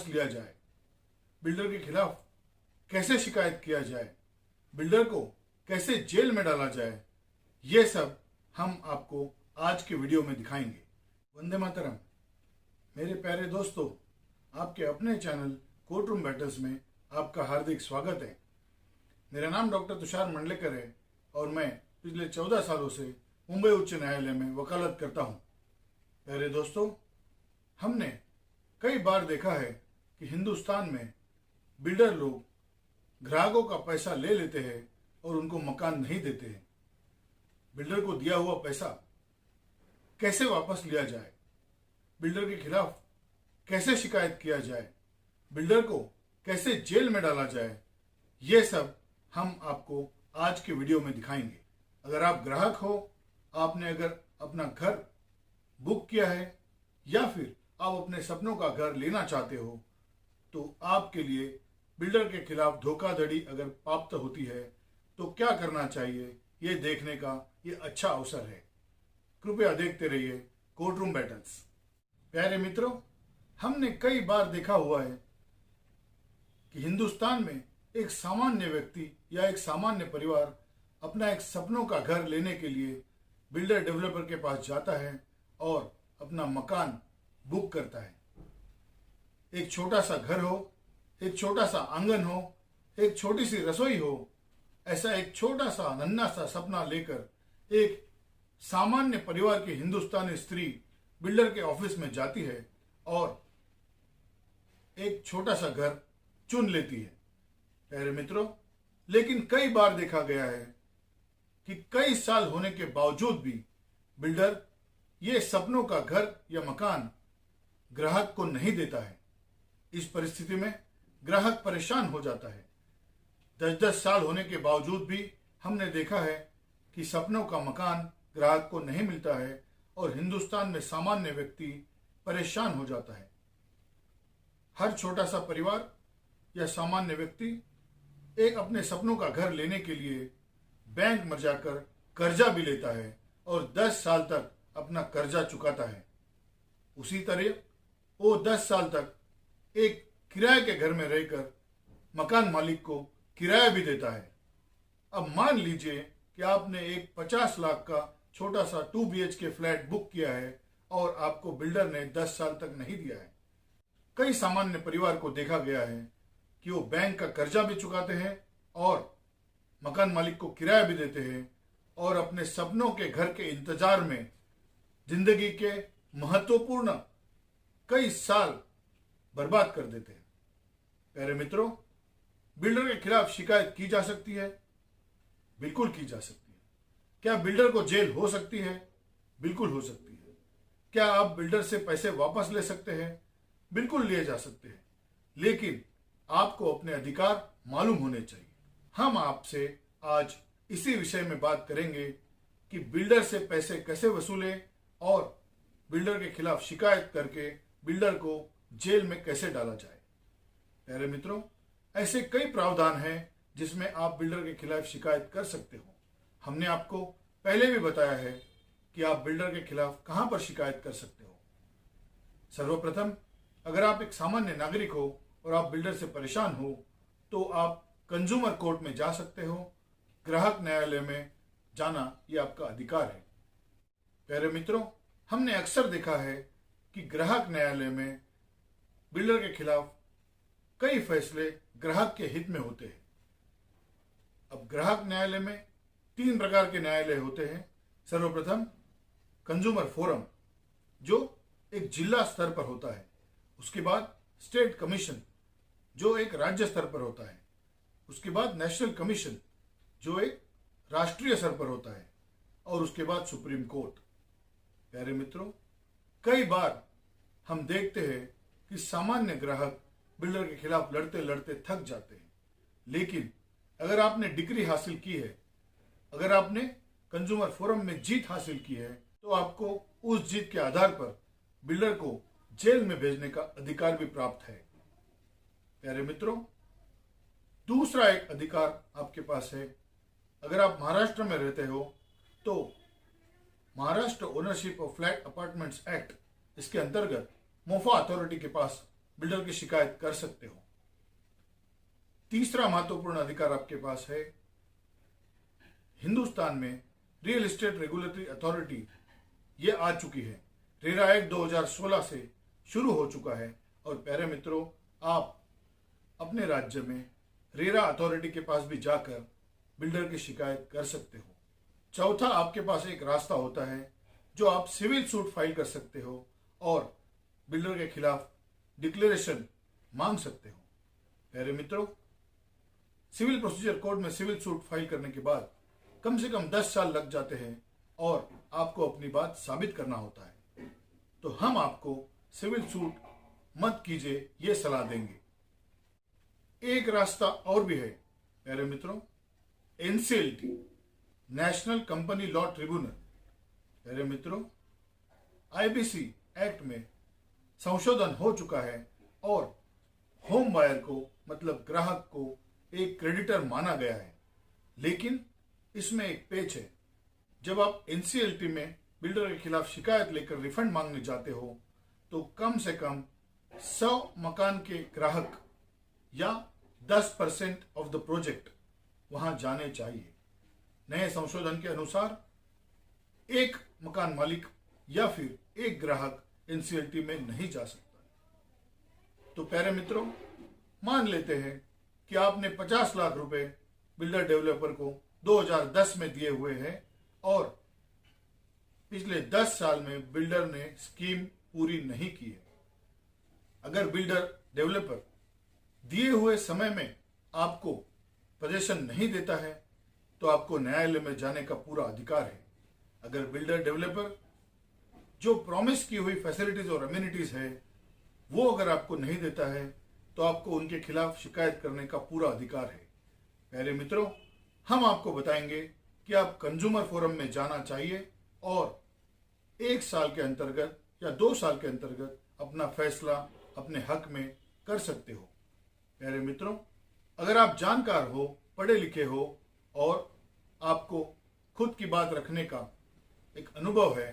वापस लिया जाए, बिल्डर के खिलाफ कैसे शिकायत किया जाए, बिल्डर को कैसे जेल में डाला जाए, ये सब हम आपको आज के वीडियो में दिखाएंगे। वंदे मातरम। मेरे प्यारे दोस्तों, आपके अपने चैनल कोर्टरूम बैटल्स में आपका हार्दिक स्वागत है। मेरा नाम डॉक्टर तुषार मंडलेकर है और मैं पिछले 14 सालों से मुंबई उच्च न्यायालय में वकालत करता हूं। प्यारे दोस्तों, हमने कई बार देखा है कि हिंदुस्तान में बिल्डर लोग ग्राहकों का पैसा ले लेते हैं और उनको मकान नहीं देते हैं। बिल्डर को दिया हुआ पैसा कैसे वापस लिया जाए, बिल्डर के खिलाफ कैसे शिकायत किया जाए, बिल्डर को कैसे जेल में डाला जाए, ये सब हम आपको आज के वीडियो में दिखाएंगे। अगर आप ग्राहक हो, आपने अगर अपना घर बुक किया है या फिर आप अपने सपनों का घर लेना चाहते हो, तो आपके लिए बिल्डर के खिलाफ धोखाधड़ी अगर प्राप्त होती है तो क्या करना चाहिए, ये देखने का ये अच्छा अवसर है। कृपया देखते रहिए कोर्टरूम बैटल्स। प्यारे मित्रों, हमने कई बार देखा हुआ है कि हिंदुस्तान में एक सामान्य व्यक्ति या एक सामान्य परिवार अपना एक सपनों का घर लेने के लिए बिल्डर डेवलपर के पास जाता है और अपना मकान बुक करता है। एक छोटा सा घर हो, एक छोटा सा आंगन हो, एक छोटी सी रसोई हो, ऐसा एक छोटा सा नन्हा सा सपना लेकर एक सामान्य परिवार की हिंदुस्तानी स्त्री बिल्डर के ऑफिस में जाती है और एक छोटा सा घर चुन लेती है। प्यारे मित्रों, लेकिन कई बार देखा गया है कि कई साल होने के बावजूद भी बिल्डर ये सपनों का घर या मकान ग्राहक को नहीं देता है। इस परिस्थिति में ग्राहक परेशान हो जाता है। 10-10 साल होने के बावजूद भी हमने देखा है कि सपनों का मकान ग्राहक को नहीं मिलता है और हिंदुस्तान में सामान्य व्यक्ति परेशान हो जाता है। हर छोटा सा परिवार या सामान्य व्यक्ति एक अपने सपनों का घर लेने के लिए बैंक में जाकर कर्जा भी लेता है और 10 साल तक अपना कर्जा चुकाता है। उसी तरह वो 10 साल तक एक किराए के घर में रहकर मकान मालिक को किराया भी देता है। अब मान लीजिए कि आपने एक 50 लाख का छोटा सा 2 BHK फ्लैट बुक किया है और आपको बिल्डर ने 10 साल तक नहीं दिया है। कई सामान्य परिवार को देखा गया है कि वो बैंक का कर्जा भी चुकाते हैं और मकान मालिक को किराया भी देते हैं और अपने सपनों के घर के इंतजार में जिंदगी के महत्वपूर्ण कई साल बर्बाद कर देते हैं। प्यारे मित्रों, बिल्डर के खिलाफ शिकायत की जा सकती है, बिल्कुल की जा सकती है। क्या बिल्डर को जेल हो सकती है? बिल्कुल हो सकती है। क्या आप बिल्डर से पैसे वापस ले सकते हैं? बिल्कुल लिए जा सकते हैं, लेकिन आपको अपने अधिकार मालूम होने चाहिए। हम आपसे आज इसी विषय में बात करेंगे कि बिल्डर से पैसे कैसे वसूलें और बिल्डर के खिलाफ शिकायत करके बिल्डर को जेल में कैसे डाला जाए। प्यारे मित्रों, ऐसे कई प्रावधान हैं जिसमें आप बिल्डर के खिलाफ शिकायत कर सकते हो। हमने आपको पहले भी बताया है कि आप बिल्डर के खिलाफ कहां पर शिकायत कर सकते हो। सर्वप्रथम, अगर आप एक सामान्य नागरिक हो और आप बिल्डर से परेशान हो तो आप कंज्यूमर कोर्ट में जा सकते हो। ग्राहक न्यायालय में जाना ये आपका अधिकार है। प्यारे मित्रों, हमने अक्सर देखा है कि ग्राहक न्यायालय में बिल्डर के खिलाफ कई फैसले ग्राहक के हित में होते हैं। अब ग्राहक न्यायालय में 3 प्रकार के न्यायालय होते हैं। सर्वप्रथम कंज्यूमर फोरम, जो एक जिला स्तर पर होता है। उसके बाद स्टेट कमीशन, जो एक राज्य स्तर पर होता है। उसके बाद नेशनल कमीशन, जो एक राष्ट्रीय स्तर पर होता है। और उसके बाद सुप्रीम कोर्ट। प्यारे मित्रों, कई बार हम देखते हैं कि सामान्य ग्राहक बिल्डर के खिलाफ लड़ते लड़ते थक जाते हैं, लेकिन अगर आपने डिग्री हासिल की है, अगर आपने कंज्यूमर फोरम में जीत हासिल की है, तो आपको उस जीत के आधार पर बिल्डर को जेल में भेजने का अधिकार भी प्राप्त है। प्यारे मित्रों, दूसरा एक अधिकार आपके पास है। अगर आप महाराष्ट्र में रहते हो तो Maharashtra ownership of flat apartments act, इसके अंतर्गत मोफा अथॉरिटी के पास बिल्डर की शिकायत कर सकते हो। तीसरा महत्वपूर्ण अधिकार आपके पास है, हिंदुस्तान में रियल एस्टेट रेगुलेटरी अथॉरिटी ये आ चुकी है। रेरा एक्ट 2016 से शुरू हो चुका है और प्यारे मित्रों, आप अपने राज्य में रेरा अथॉरिटी के पास भी जाकर बिल्डर की शिकायत कर सकते हो। चौथा, आपके पास एक रास्ता होता है जो आप सिविल सूट फाइल कर सकते हो और बिल्डर के खिलाफ डिक्लेरेशन मांग सकते हो। प्यारे मित्रों, सिविल प्रोसीजर कोड में सिविल सूट फाइल करने के बाद कम से कम 10 साल लग जाते हैं और आपको अपनी बात साबित करना होता है। तो हम आपको सिविल सूट मत कीजिए, ये सलाह देंगे। एक रास्ता और भी है प्यारे मित्रों, NCLT, national company law tribunal. प्यारे मित्रों, आईबीसी एक्ट में संशोधन हो चुका है और होम बायर को मतलब ग्राहक को एक क्रेडिटर माना गया है। लेकिन इसमें एक पेच है, जब आप एनसीएलटी में बिल्डर के खिलाफ शिकायत लेकर रिफंड मांगने जाते हो तो कम से कम 100 मकान के ग्राहक या 10% ऑफ द प्रोजेक्ट वहां जाने चाहिए। नए संशोधन के अनुसार एक मकान मालिक या फिर एक ग्राहक एनसीएलटी में नहीं जा सकता। तो प्यारे मित्रों, मान लेते हैं कि आपने 50 लाख रुपए बिल्डर डेवलपर को 2010 में दिए हुए हैं और पिछले 10 साल में बिल्डर ने स्कीम पूरी नहीं की है। अगर बिल्डर डेवलपर दिए हुए समय में आपको पोजीशन नहीं देता है तो आपको न्यायालय में जाने का पूरा अधिकार है। अगर बिल्डर डेवलपर जो प्रॉमिस की हुई फैसिलिटीज और अम्यूनिटीज है वो अगर आपको नहीं देता है तो आपको उनके खिलाफ शिकायत करने का पूरा अधिकार है। प्यारे मित्रों, हम आपको बताएंगे कि आप कंज्यूमर फोरम में जाना चाहिए और 1 साल के अंतर्गत या 2 साल के अंतर्गत अपना फैसला अपने हक में कर सकते हो। प्यारे मित्रों, अगर आप जानकार हो, पढ़े लिखे हो और आपको खुद की बात रखने का एक अनुभव है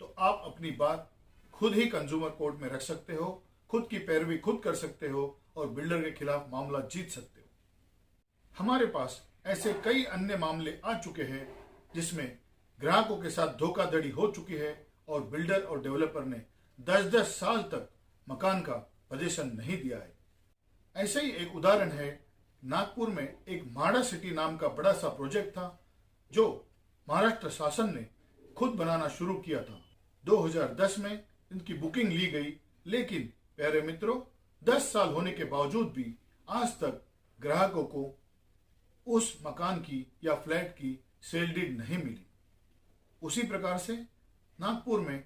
तो आप अपनी बात खुद ही कंज्यूमर कोर्ट में रख सकते हो, खुद की पैरवी खुद कर सकते हो और बिल्डर के खिलाफ मामला जीत सकते हो। हमारे पास ऐसे कई अन्य मामले आ चुके हैं जिसमें ग्राहकों के साथ धोखाधड़ी हो चुकी है और बिल्डर और डेवलपर ने 10-10 साल तक मकान का पोजीशन नहीं दिया है। ऐसे ही एक उदाहरण है, नागपुर में एक माडा सिटी नाम का बड़ा सा प्रोजेक्ट था जो महाराष्ट्र शासन ने खुद बनाना शुरू किया था। 2010 में इनकी बुकिंग ली गई, लेकिन प्यारे मित्रों 10 साल होने के बावजूद भी आज तक ग्राहकों को उस मकान की या फ्लैट की सेल डीड नहीं मिली। उसी प्रकार से नागपुर में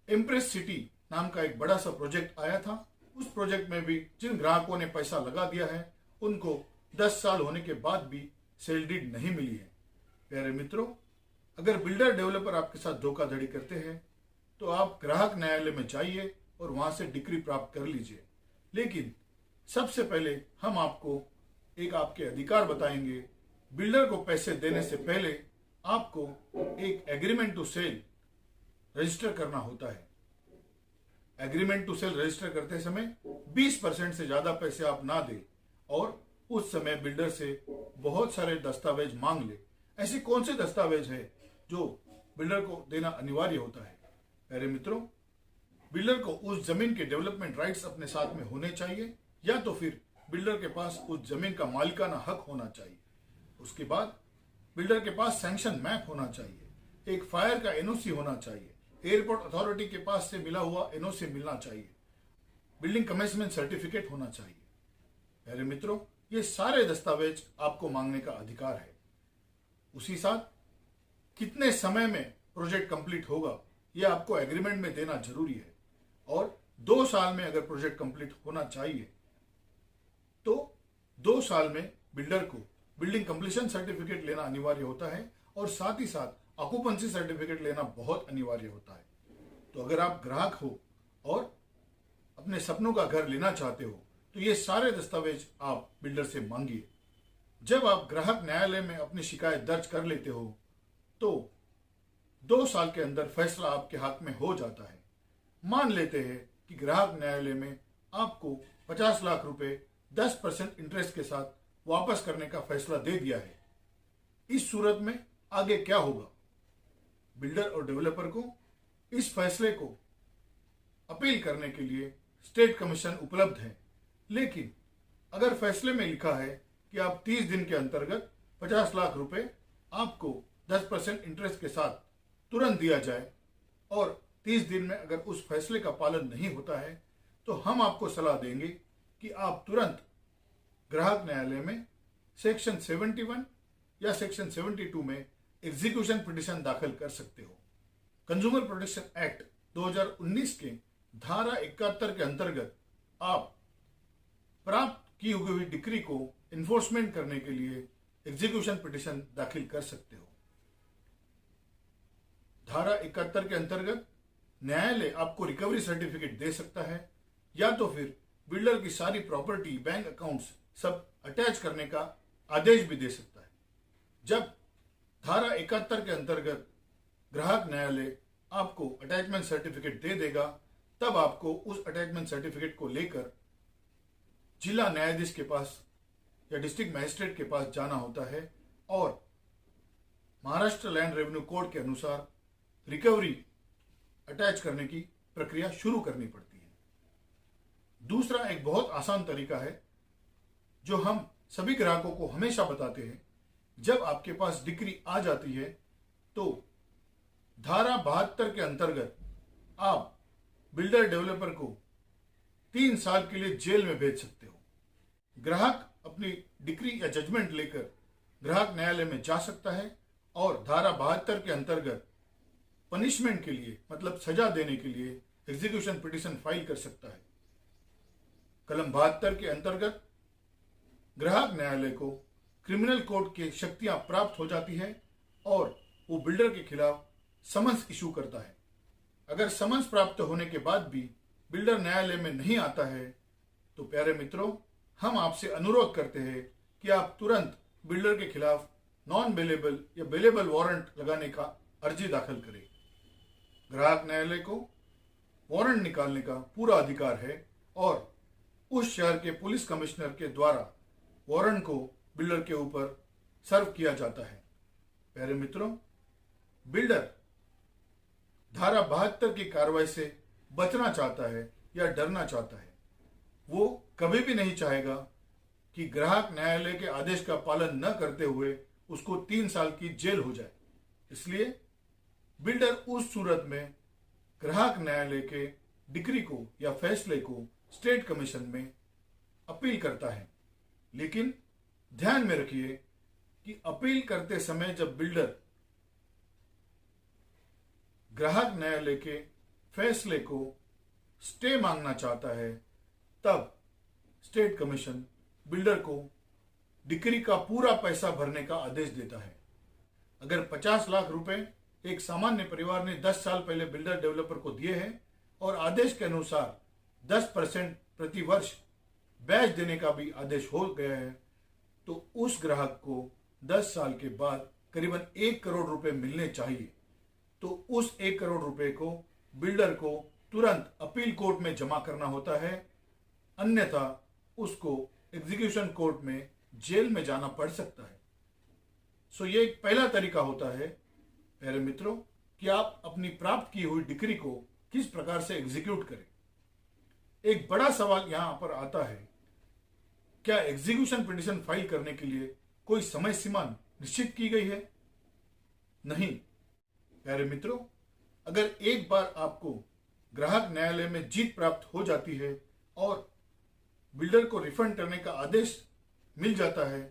इम्प्रेस सिटी नाम का एक बड़ा सा प्रोजेक्ट आया था। उस प्रोजेक्ट में भी जिन ग्राहकों ने पैसा लगा दिया है उनको 10 साल होने के बाद भी सेल डीड नहीं मिली है। प्यारे मित्रों, अगर बिल्डर डेवलपर आपके साथ धोखाधड़ी करते हैं तो आप ग्राहक न्यायालय में जाइए और वहां से डिक्री प्राप्त कर लीजिए। लेकिन सबसे पहले हम आपको एक आपके अधिकार बताएंगे। बिल्डर को पैसे देने से पहले आपको एक एग्रीमेंट टू सेल रजिस्टर करना होता है। एग्रीमेंट टू सेल रजिस्टर करते समय 20% से ज्यादा पैसे आप ना दें और उस समय बिल्डर से बहुत सारे दस्तावेज मांग ले। ऐसे कौन से दस्तावेज है जो बिल्डर को देना अनिवार्य होता है? प्यारे मित्रों, बिल्डर को उस जमीन के डेवलपमेंट राइट्स अपने साथ में होने चाहिए या तो फिर बिल्डर के पास उस जमीन का मालिकाना हक होना चाहिए। उसके बाद बिल्डर के पास सैंक्शन मैप होना चाहिए, एक फायर का एनओसी होना चाहिए, एयरपोर्ट अथॉरिटी के पास से मिला हुआ एनओसी मिलना चाहिए, बिल्डिंग कमेंसमेंट सर्टिफिकेट होना चाहिए। प्यारे मित्रों, ये सारे दस्तावेज आपको मांगने का अधिकार है। उसी साथ कितने समय में प्रोजेक्ट कंप्लीट होगा ये आपको एग्रीमेंट में देना जरूरी है और 2 साल में अगर प्रोजेक्ट कंप्लीट होना चाहिए तो 2 साल में बिल्डर को बिल्डिंग कंप्लीशन सर्टिफिकेट लेना अनिवार्य होता है और साथ ही साथ ऑक्यूपेंसी सर्टिफिकेट लेना बहुत अनिवार्य होता है। तो अगर आप ग्राहक हो और अपने सपनों का घर लेना चाहते हो तो ये सारे दस्तावेज आप बिल्डर से मांगिए। जब आप ग्राहक न्यायालय में अपनी शिकायत दर्ज कर लेते हो तो 2 साल के अंदर फैसला आपके हाथ में हो जाता है। मान लेते हैं कि ग्राहक न्यायालय में आपको 50 लाख रुपए 10% इंटरेस्ट के साथ वापस करने का फैसला दे दिया है। इस सूरत में आगे क्या होगा? बिल्डर और डेवलपर को इस फैसले को अपील करने के लिए स्टेट कमीशन उपलब्ध है, लेकिन अगर फैसले में लिखा है कि आप 30 दिन के अंतर्गत 50 लाख रुपए आपको 10% इंटरेस्ट के साथ तुरंत दिया जाए और 30 दिन में अगर उस फैसले का पालन नहीं होता है तो हम आपको सलाह देंगे कि आप तुरंत ग्राहक न्यायालय में सेक्शन 71 या सेक्शन 72 में एग्जीक्यूशन पिटीशन दाखिल कर सकते हो। कंज्यूमर प्रोटेक्शन एक्ट 2019 के धारा 71 के अंतर्गत आप प्राप्त की हुई डिक्री को इन्फोर्समेंट करने के लिए एग्जीक्यूशन पिटीशन दाखिल कर सकते हो। धारा 71 के अंतर्गत न्यायालय आपको रिकवरी सर्टिफिकेट दे सकता है या तो फिर बिल्डर की सारी प्रॉपर्टी, बैंक अकाउंट्स सब अटैच करने का आदेश भी दे सकता है। जब धारा 71 के अंतर्गत ग्राहक न्यायालय आपको अटैचमेंट सर्टिफिकेट दे देगा, तब आपको उस अटैचमेंट सर्टिफिकेट को लेकर जिला न्यायाधीश के पास या डिस्ट्रिक्ट मजिस्ट्रेट के पास जाना होता है और महाराष्ट्र लैंड रेवेन्यू कोड के अनुसार रिकवरी अटैच करने की प्रक्रिया शुरू करनी पड़ती है। दूसरा एक बहुत आसान तरीका है जो हम सभी ग्राहकों को हमेशा बताते हैं। जब आपके पास डिक्री आ जाती है तो धारा 72 के अंतर्गत आप बिल्डर डेवलपर को 3 साल के लिए जेल में भेज सकते हो। ग्राहक अपनी डिक्री या जजमेंट लेकर ग्राहक न्यायालय में जा सकता है और धारा 72 के अंतर्गत पनिशमेंट के लिए, मतलब सजा देने के लिए एग्जीक्यूशन पिटीशन फाइल कर सकता है। कलम 72 के अंतर्गत ग्राहक न्यायालय को क्रिमिनल कोड की शक्तियां प्राप्त हो जाती है और वो बिल्डर के खिलाफ समन्स इशू करता है। अगर समन्स प्राप्त होने के बाद भी बिल्डर न्यायालय में नहीं आता है तो प्यारे मित्रों, हम आपसे अनुरोध करते हैं कि आप तुरंत बिल्डर के खिलाफ नॉन बेलेबल या बेलेबल वारंट लगाने का अर्जी दाखिल करें। ग्राहक न्यायालय को वारंट निकालने का पूरा अधिकार है और उस शहर के पुलिस कमिश्नर के द्वारा वारंट को बिल्डर के ऊपर सर्व किया जाता है। प्यारे मित्रों, बिल्डर धारा 72 की कार्रवाई से बचना चाहता है या डरना चाहता है। वो कभी भी नहीं चाहेगा कि ग्राहक न्यायालय के आदेश का पालन न करते हुए उसको 3 साल की जेल हो जाए। इसलिए बिल्डर उस सूरत में ग्राहक न्यायालय के डिक्री को या फैसले को स्टेट कमीशन में अपील करता है। लेकिन ध्यान में रखिए कि अपील करते समय जब बिल्डर ग्राहक न्यायालय के फैसले को स्टे मांगना चाहता है, तब स्टेट कमीशन बिल्डर को डिक्री का पूरा पैसा भरने का आदेश देता है। अगर 50 लाख रुपए एक सामान्य परिवार ने 10 साल पहले बिल्डर डेवलपर को दिए हैं और आदेश के अनुसार 10% प्रति वर्ष ब्याज देने का भी आदेश हो गया है, तो उस ग्राहक को 10 साल के बाद करीबन 1 करोड़ रुपए मिलने चाहिए। तो उस 1 करोड़ रुपए को बिल्डर को तुरंत अपील कोर्ट में जमा करना होता है, अन्यथा उसको एग्जीक्यूशन कोर्ट में जेल में जाना पड़ सकता है। सो ये एक पहला तरीका होता है प्यारे मित्रों कि आप अपनी प्राप्त की हुई डिक्री को किस प्रकार से एग्जीक्यूट करें। एक बड़ा सवाल यहां पर आता है, क्या एग्जीक्यूशन पिटीशन फाइल करने के लिए कोई समय सीमा निश्चित की गई है? नहीं प्यारे मित्रों, अगर एक बार आपको ग्राहक न्यायालय में जीत प्राप्त हो जाती है और बिल्डर को रिफंड करने का आदेश मिल जाता है,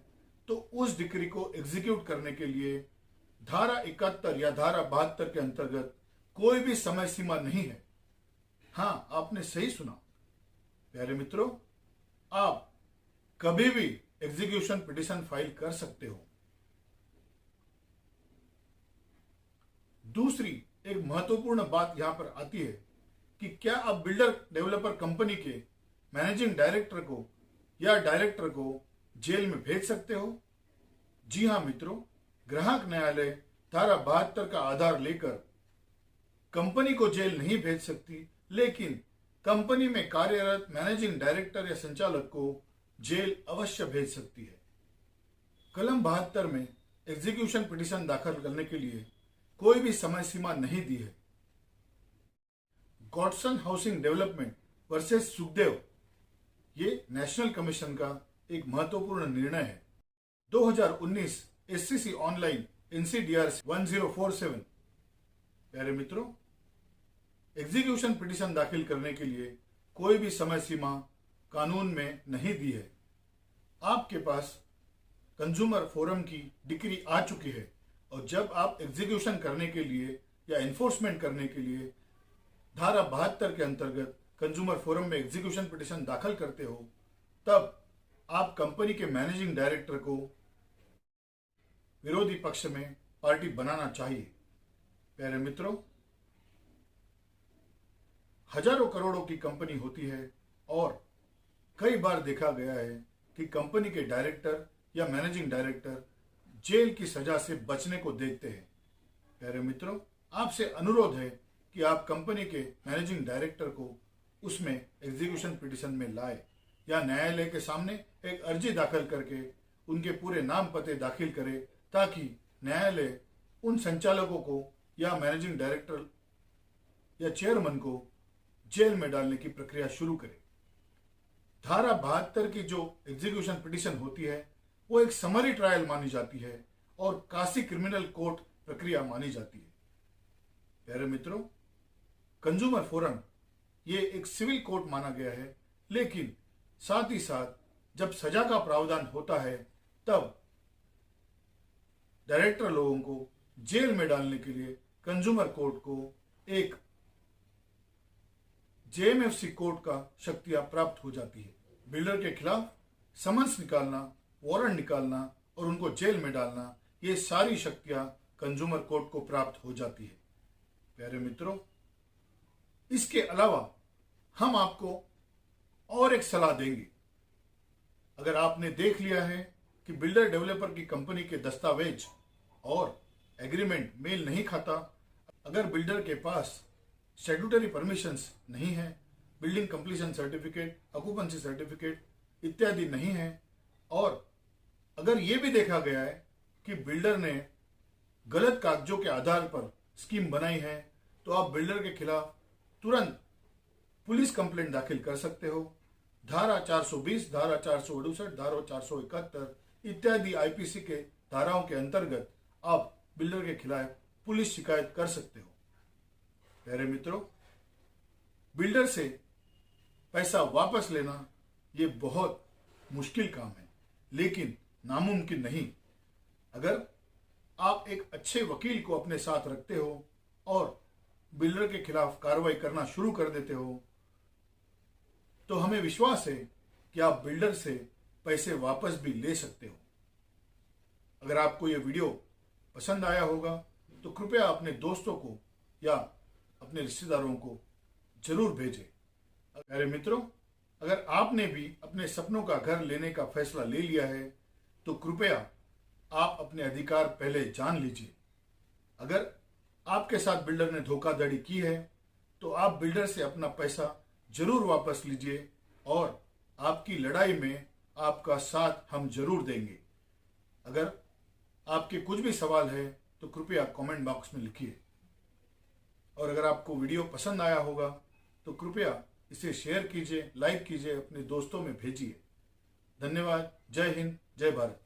तो उस डिक्री को एग्जीक्यूट करने के लिए धारा 71 या धारा 72 के अंतर्गत कोई भी समय सीमा नहीं है। हां, आपने सही सुना प्यारे मित्रों, आप कभी भी एग्जीक्यूशन पिटीशन फाइल कर सकते हो। दूसरी एक महत्वपूर्ण बात यहां पर आती है कि क्या आप बिल्डर डेवलपर कंपनी के मैनेजिंग डायरेक्टर को या डायरेक्टर को जेल में भेज सकते हो? जी हां मित्रों, ग्राहक न्यायालय धारा 72 का आधार लेकर कंपनी को जेल नहीं भेज सकती, लेकिन कंपनी में कार्यरत मैनेजिंग डायरेक्टर या संचालक को जेल अवश्य भेज सकती है। कलम 72 में एग्जीक्यूशन पिटीशन दाखिल करने के लिए कोई भी समय सीमा नहीं दी है। Godson housing development versus Sukhdev, ये नेशनल कमीशन का एक महत्वपूर्ण निर्णय है। 2019 एससीसी ऑनलाइन NCDR 1047। प्यारे मित्रों, एग्जीक्यूशन पिटीशन दाखिल करने के लिए कोई भी समय सीमा कानून में नहीं दी है। आपके पास कंज्यूमर फोरम की डिक्री आ चुकी है और जब आप एग्जीक्यूशन करने के लिए या एनफोर्समेंट करने के लिए धारा 72 के अंतर्गत कंज्यूमर फोरम में एग्जीक्यूशन पिटीशन दाखिल करते हो, तब आप कंपनी के मैनेजिंग डायरेक्टर को विरोधी पक्ष में पार्टी बनाना चाहिए। प्यारे मित्रों, हजारों करोड़ों की कंपनी होती है और कई बार देखा गया है कि कंपनी के डायरेक्टर या मैनेजिंग डायरेक्टर जेल की सजा से बचने को देखते हैं। प्यारे मित्रों, आपसे अनुरोध है कि आप कंपनी के मैनेजिंग डायरेक्टर को उसमें एग्जीक्यूशन पिटीशन में लाए या न्यायालय के सामने एक अर्जी दाखिल करके उनके पूरे नाम पते दाखिल करे, ताकि न्यायालय उन संचालकों को या मैनेजिंग डायरेक्टर या चेयरमैन को जेल में डालने की प्रक्रिया शुरू करे। धारा 72 की जो एग्जीक्यूशन पिटीशन होती है वो एक समरी ट्रायल मानी जाती है और कासी क्रिमिनल कोर्ट प्रक्रिया मानी जाती है। प्यारे मित्रों, कंज्यूमर फोरम ये एक सिविल कोर्ट माना गया है, लेकिन साथ ही साथ जब सजा का प्रावधान होता है तब डायरेक्टर लोगों को जेल में डालने के लिए कंज्यूमर कोर्ट को एक JMFC कोर्ट का शक्तियां प्राप्त हो जाती है। बिल्डर के खिलाफ समन्स निकालना, वारंट निकालना और उनको जेल में डालना, ये सारी शक्तियां कंज्यूमर कोर्ट को प्राप्त हो जाती है। प्यारे मित्रों, इसके अलावा हम आपको और एक सलाह देंगे। अगर आपने देख लिया है कि बिल्डर डेवलपर की कंपनी के दस्तावेज और एग्रीमेंट मेल नहीं खाता, अगर बिल्डर के पास स्टैट्यूटरी परमिशंस नहीं है, building completion certificate, occupancy certificate इत्यादि नहीं है, और अगर यह भी देखा गया है कि बिल्डर ने गलत कागजों के आधार पर स्कीम बनाई है, तो आप बिल्डर के खिलाफ तुरंत पुलिस कंप्लेंट दाखिल कर सकते हो। धारा 420, धारा 468, धारा 471 इत्यादि IPC के धाराओं के अंतर्गत आप बिल्डर के खिलाफ पुलिस शिकायत कर सकते हो। प्यारे मित्रों, बिल्डर से पैसा वापस लेना ये बहुत मुश्किल काम है, लेकिन नामुमकिन नहीं। अगर आप एक अच्छे वकील को अपने साथ रखते हो और बिल्डर के खिलाफ कार्रवाई करना शुरू कर देते हो, तो हमें विश्वास है कि आप बिल्डर से पैसे वापस भी ले सकते हो। अगर आपको यह वीडियो पसंद आया होगा तो कृपया अपने दोस्तों को या अपने रिश्तेदारों को जरूर भेजें। प्यारे मित्रों, अगर आपने भी अपने सपनों का घर लेने का फैसला ले लिया है तो कृपया आप अपने अधिकार पहले जान लीजिए। अगर आपके साथ बिल्डर ने धोखाधड़ी की है तो आप बिल्डर से अपना पैसा जरूर वापस लीजिए और आपकी लड़ाई में आपका साथ हम जरूर देंगे। अगर आपके कुछ भी सवाल है तो कृपया कमेंट बॉक्स में लिखिए, और अगर आपको वीडियो पसंद आया होगा तो कृपया इसे शेयर कीजिए, लाइक कीजिए, अपने दोस्तों में भेजिए। धन्यवाद। जय हिंद, जय भारत।